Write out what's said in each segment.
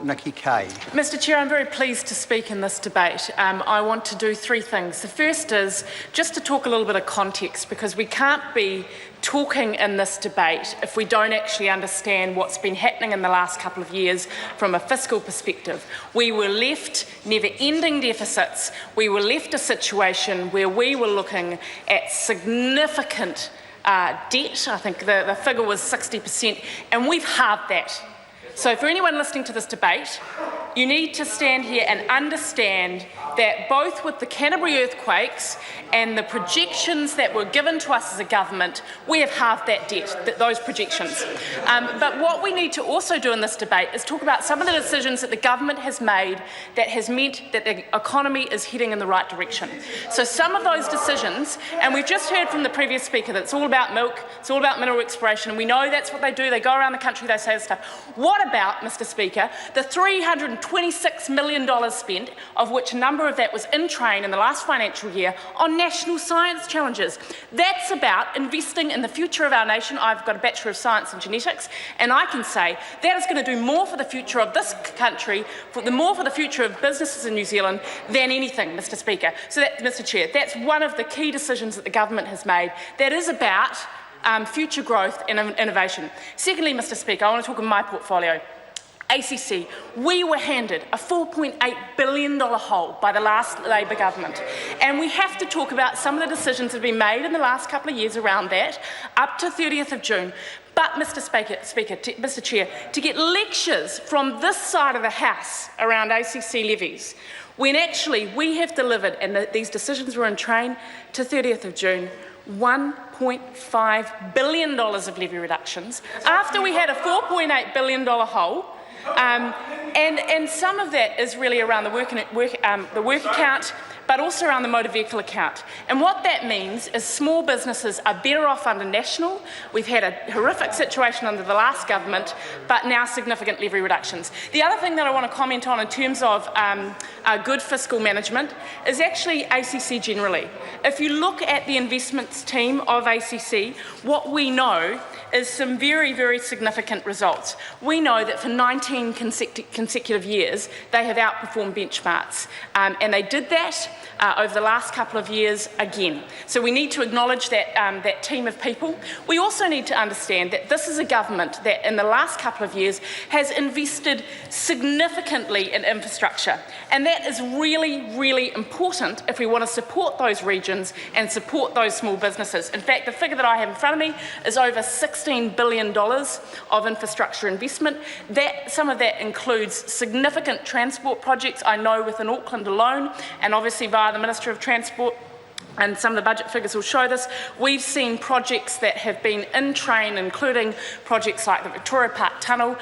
Nikki Kay. Mr Chair, I'm very pleased to speak in this debate. I want to do three things. The first is just to talk a little bit of context, because we can't be talking in this debate if we don't actually understand what's been happening in the last couple of years from a fiscal perspective. We were left never-ending deficits. We were left a situation where we were looking at significant debt. I think the figure was 60%, and we've halved that. So for anyone listening to this debate, you need to stand here and understand that both with the Canterbury earthquakes and the projections that were given to us as a government, we have halved that debt, those projections. But what we need to also do in this debate is talk about some of the decisions that the government has made that has meant that the economy is heading in the right direction. So some of those decisions, and we've just heard from the previous speaker that it's all about milk, it's all about mineral exploration, and we know that's what they do. They go around the country, they say this stuff. What about, Mr Speaker, the $326 million spent, of which a number of that was in train in the last financial year, on national science challenges? That's about investing in the future of our nation. I've got a Bachelor of Science in Genetics, and I can say that is going to do more for the future of this country, more for the future of businesses in New Zealand than anything, Mr Speaker. So, Mr Chair, that's one of the key decisions that the government has made. That is about future growth and innovation. Secondly, Mr Speaker, I want to talk about my portfolio. ACC, we were handed a $4.8 billion hole by the last Labor government, and we have to talk about some of the decisions that have been made in the last couple of years around that, up to 30th of June. But, Mr Chair, to get lectures from this side of the House around ACC levies, when actually we have delivered, and these decisions were in train to 30th of June, $1.5 billion of levy reductions, after we had a $4.8 billion hole. And some of that is really around the work account, but also around the motor vehicle account. And what that means is small businesses are better off under national. We've had a horrific situation under the last government, but now significant levy reductions. The other thing that I want to comment on in terms of good fiscal management is actually ACC generally. If you look at the investments team of ACC, what we know is some very, very significant results. We know that for 19 consecutive years, they have outperformed benchmarks, and they did that over the last couple of years again. So we need to acknowledge that, that team of people. We also need to understand that this is a government that in the last couple of years has invested significantly in infrastructure, and that is really, really important if we want to support those regions and support those small businesses. In fact, the figure that I have in front of me is over $16 billion of infrastructure investment. Some of that includes significant transport projects, I know within Auckland alone, and obviously via the Minister of Transport, and some of the budget figures will show this. We've seen projects that have been in train, including projects like the Victoria Park Tunnel,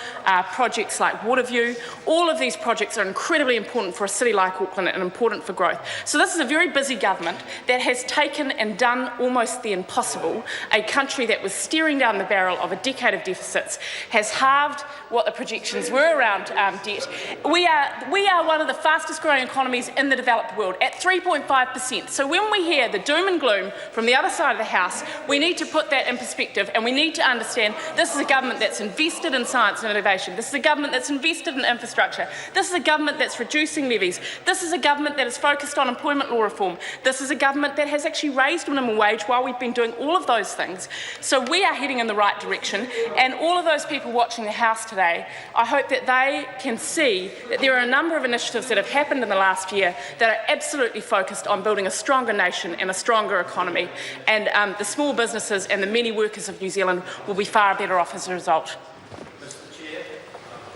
projects like Waterview. All of these projects are incredibly important for a city like Auckland and important for growth. So this is a very busy government that has taken and done almost the impossible. A country that was staring down the barrel of a decade of deficits has halved what the projections were around debt. We are one of the fastest growing economies in the developed world at 3.5%. So when we hear the doom and gloom from the other side of the House, we need to put that in perspective, and we need to understand this is a government that's invested in science and innovation. This is a government that's invested in infrastructure. This is a government that's reducing levies. This is a government that is focused on employment law reform. This is a government that has actually raised minimum wage while we've been doing all of those things. So we are heading in the right direction, and all of those people watching the House today, I hope that they can see that there are a number of initiatives that have happened in the last year that are absolutely focused on building a stronger nation and a stronger economy, and the small businesses and the many workers of New Zealand will be far better off as a result.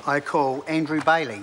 I call Andrew Bailey.